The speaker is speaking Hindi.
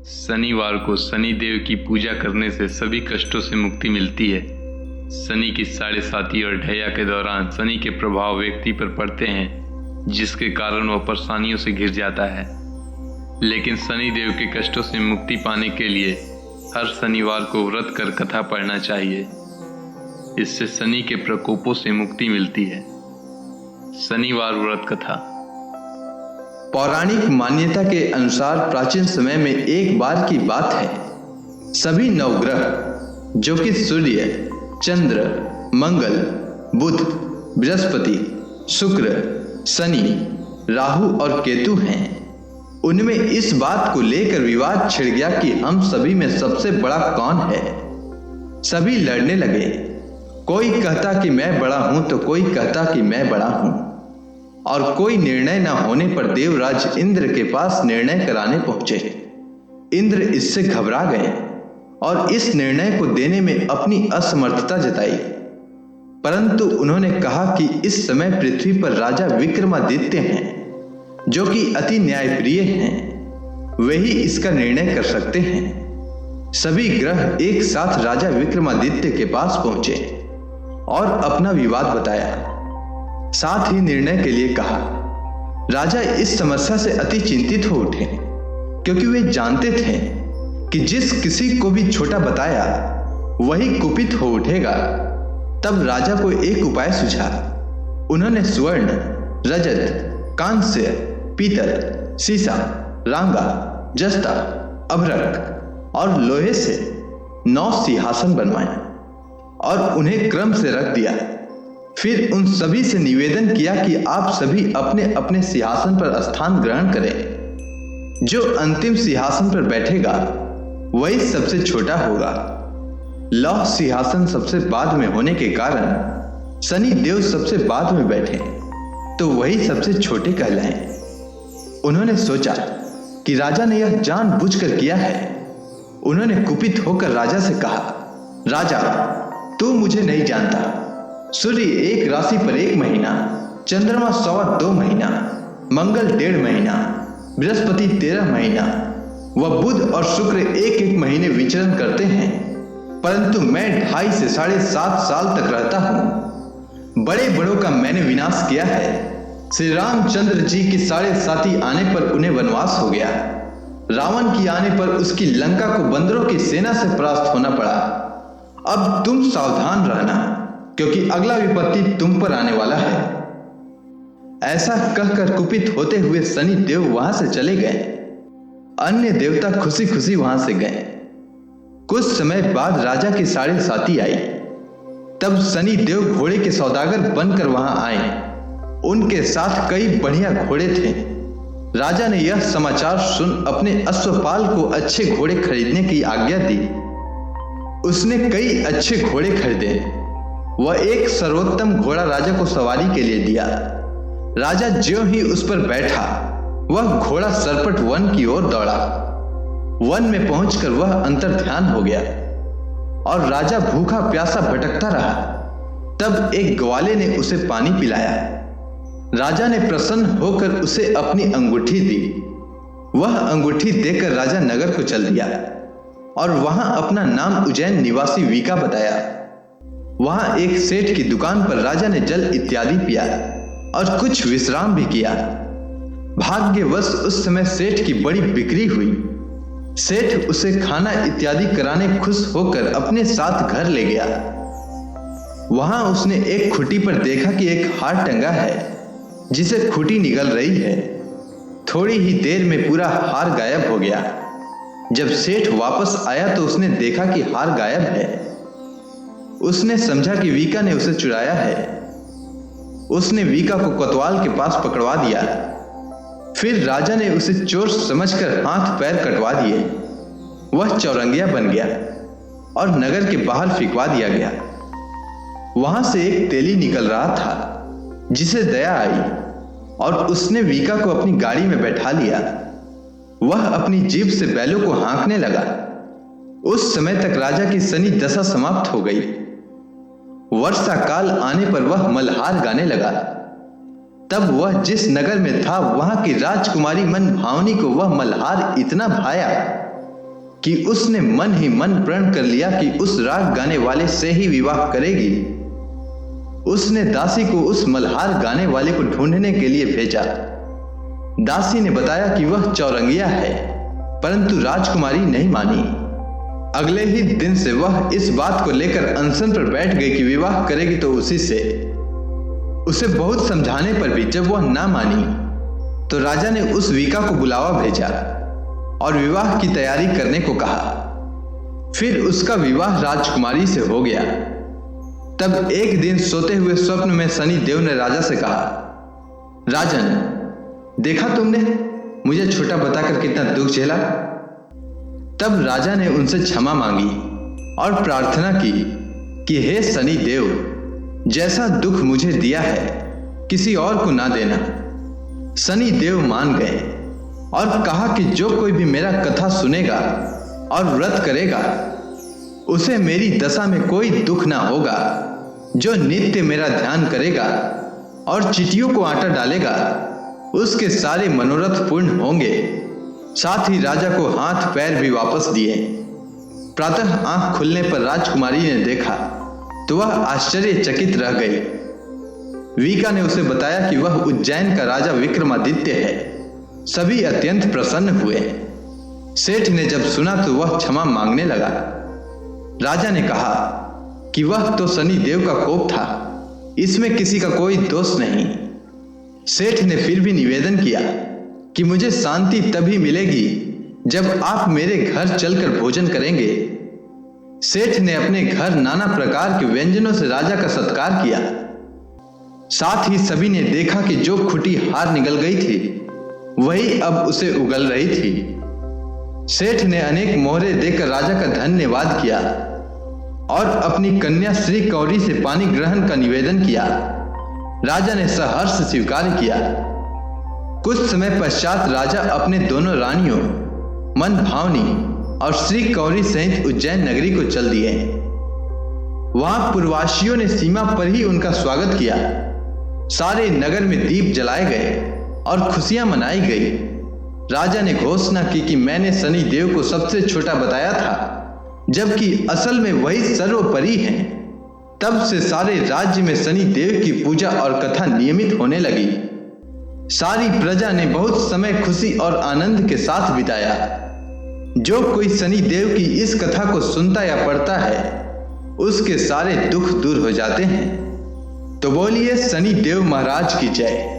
शनिवार को शनि देव की पूजा करने से सभी कष्टों से मुक्ति मिलती है। शनि की 7.5 और ढैया के दौरान शनि के प्रभाव व्यक्ति पर पड़ते हैं, जिसके कारण वह परेशानियों से घिर जाता है। लेकिन शनि देव के कष्टों से मुक्ति पाने के लिए हर शनिवार को व्रत कर कथा पढ़ना चाहिए। इससे शनि के प्रकोपों से मुक्ति मिलती है। शनिवार व्रत कथा। पौराणिक मान्यता के अनुसार प्राचीन समय में एक बार की बात है, सभी नवग्रह जो कि सूर्य, चंद्र, मंगल, बुध, बृहस्पति, शुक्र, शनि, राहु और केतु हैं, उनमें इस बात को लेकर विवाद छिड़ गया कि हम सभी में सबसे बड़ा कौन है। सभी लड़ने लगे। कोई कहता कि मैं बड़ा हूं तो कोई कहता कि मैं बड़ा हूं, और कोई निर्णय न होने पर देवराज इंद्र के पास निर्णय कराने पहुंचे। इंद्र इससे घबरा गए और इस निर्णय को देने में अपनी असमर्थता जताई। परंतु उन्होंने कहा कि इस समय पृथ्वी पर राजा विक्रमादित्य हैं, जो कि अति न्यायप्रिय हैं। वही इसका निर्णय कर सकते हैं। सभी ग्रह एक साथ राजा विक्रमादित्य के पास पहुंचे और अपना विवाद बताया, साथ ही निर्णय के लिए कहा। राजा इस समस्या से अति चिंतित हो उठे, क्योंकि वे जानते थे कि जिस किसी को भी छोटा बताया वही कुपित हो उठेगा। तब राजा को एक उपाय सूझा। उन्होंने स्वर्ण, रजत, कांस्य, पीतल, सीसा, रांगा, जस्ता, अभ्रक और लोहे से 9 सिंहासन बनवाए और उन्हें क्रम से रख दिया। फिर उन सभी से निवेदन किया कि आप सभी अपने अपने सिंहासन पर स्थान ग्रहण करें। जो अंतिम सिंहासन पर बैठेगा वही सबसे छोटा होगा। लौह सिंहासन सबसे बाद में होने के कारण शनि देव सबसे बाद में बैठे तो वही सबसे छोटे कहलाएं। उन्होंने सोचा कि राजा ने यह जानबूझकर किया है। उन्होंने कुपित होकर राजा से कहा, राजा, तू मुझे नहीं जानता। सूर्य एक राशि पर 1 महीना, चंद्रमा 2.25 महीना, मंगल 1.5 महीना, बृहस्पति 13 महीना व बुध और शुक्र 1-1 महीने विचरण करते हैं, परंतु मैं 2.5 से 7.5 साल तक रहता हूं। बड़े बड़ों का मैंने विनाश किया है। श्री रामचंद्र जी की 7.5 आने पर उन्हें वनवास हो गया। रावण की आने पर उसकी लंका को बंदरों की सेना से परास्त होना पड़ा। अब तुम सावधान रहना, क्योंकि अगला विपत्ति तुम पर आने वाला है। ऐसा कहकर कुपित होते हुए शनि देव वहां से चले गए। अन्य देवता खुशी खुशी वहां से गए। कुछ समय बाद राजा की 7.5 आई। तब शनि देव घोड़े के सौदागर बनकर वहां आए। उनके साथ कई बढ़िया घोड़े थे। राजा ने यह समाचार सुन अपने अश्वपाल को अच्छे घोड़े खरीदने की आज्ञा दी। उसने कई अच्छे घोड़े खरीदे। वह एक सर्वोत्तम घोड़ा राजा को सवारी के लिए दिया। राजा ज्यों ही उस पर बैठा, वह घोड़ा सरपट वन की ओर दौड़ा। वन में पहुंचकर वह अंतर्ध्यान हो गया और राजा भूखा प्यासा भटकता रहा। तब एक ग्वाले ने उसे पानी पिलाया। राजा ने प्रसन्न होकर उसे अपनी अंगूठी दी। वह अंगूठी देकर राजा नगर को चल दिया और वहां अपना नाम उज्जैन निवासी वीका बताया। वहां एक सेठ की दुकान पर राजा ने जल इत्यादि पिया और कुछ विश्राम भी किया। भाग्यवश उस समय सेठ की बड़ी बिक्री हुई। सेठ उसे खाना इत्यादि कराने खुश होकर अपने साथ घर ले गया। वहां उसने एक खूंटी पर देखा कि एक हार टंगा है, जिसे खूंटी निगल रही है। थोड़ी ही देर में पूरा हार गायब हो गया। जब सेठ वापस आया तो उसने देखा कि हार गायब है। उसने समझा कि वीका ने उसे चुराया है। उसने वीका को कोतवाल के पास पकड़वा दिया। फिर राजा ने उसे चोर समझकर हाथ पैर कटवा दिए। वह चौरंगिया बन गया और नगर के बाहर फिकवा दिया गया। वहां से एक तेली निकल रहा था, जिसे दया आई और उसने वीका को अपनी गाड़ी में बैठा लिया। वह अपनी जीभ से बैलों को हाँकने लगा। उस समय तक राजा की शनि दशा समाप्त हो गई। वर्षा काल आने पर वह मल्हार गाने लगा। तब वह जिस नगर में था वहां की राजकुमारी मन भावनी को वह मल्हार इतना भाया कि उसने मन ही मन प्रण कर लिया कि उस राग गाने वाले से ही विवाह करेगी। उसने दासी को उस मल्हार गाने वाले को ढूंढने के लिए भेजा। दासी ने बताया कि वह चौरंगिया है, परंतु राजकुमारी नहीं मानी। अगले ही दिन से वह इस बात को लेकर अनशन पर बैठ गई कि विवाह करेगी तो उसी से। उसे बहुत समझाने पर भी जब वह ना मानी तो राजा ने उस वीका को बुलावा भेजा और विवाह की तैयारी करने को कहा। फिर उसका विवाह राजकुमारी से हो गया। तब एक दिन सोते हुए स्वप्न में शनि देव ने राजा से कहा, राजन, देखा तुमने मुझे छोटा बताकर कितना दुख झेला। तब राजा ने उनसे क्षमा मांगी और प्रार्थना की कि हे शनि देव, जैसा दुख मुझे दिया है किसी और को ना देना। शनि देव मान गए और कहा कि जो कोई भी मेरा कथा सुनेगा और व्रत करेगा उसे मेरी दशा में कोई दुख ना होगा। जो नित्य मेरा ध्यान करेगा और चींटियों को आटा डालेगा उसके सारे मनोरथ पूर्ण होंगे। साथ ही राजा को हाथ पैर भी वापस दिए। प्रातः आंख खुलने पर राजकुमारी ने देखा तो वह आश्चर्यचकित रह गई। वीका ने उसे बताया कि वह उज्जैन का राजा विक्रमादित्य है। सभी अत्यंत प्रसन्न हुए। सेठ ने जब सुना तो वह क्षमा मांगने लगा। राजा ने कहा कि वह तो शनि देव का कोप था, इसमें किसी का कोई दोष नहीं। सेठ ने फिर भी निवेदन किया कि मुझे शांति तभी मिलेगी जब आप मेरे घर चलकर भोजन करेंगे। सेठ ने अपने घर नाना प्रकार के व्यंजनों से राजा का सत्कार किया। साथ ही सभी ने देखा कि जो खुटी हार निकल गई थी वही अब उसे उगल रही थी। सेठ ने अनेक मोहरे देकर राजा का धन्यवाद किया और अपनी कन्या श्री कौरी से पानी ग्रहण का निवेदन किया। राजा ने सहर्ष स्वीकार किया। कुछ समय पश्चात राजा अपने दोनों रानियों मन भावनी और श्री कौरी सहित उज्जैन नगरी को चल दिए। वहां पुरवासियों ने सीमा पर ही उनका स्वागत किया। सारे नगर में दीप जलाए गए और खुशियां मनाई गई। राजा ने घोषणा की कि मैंने शनि देव को सबसे छोटा बताया था, जबकि असल में वही सर्वोपरि हैं। तब से सारे राज्य में शनि देव की पूजा और कथा नियमित होने लगी। सारी प्रजा ने बहुत समय खुशी और आनंद के साथ बिताया। जो कोई शनि देव की इस कथा को सुनता या पढ़ता है उसके सारे दुख दूर हो जाते हैं। तो बोलिए शनि देव महाराज की जय।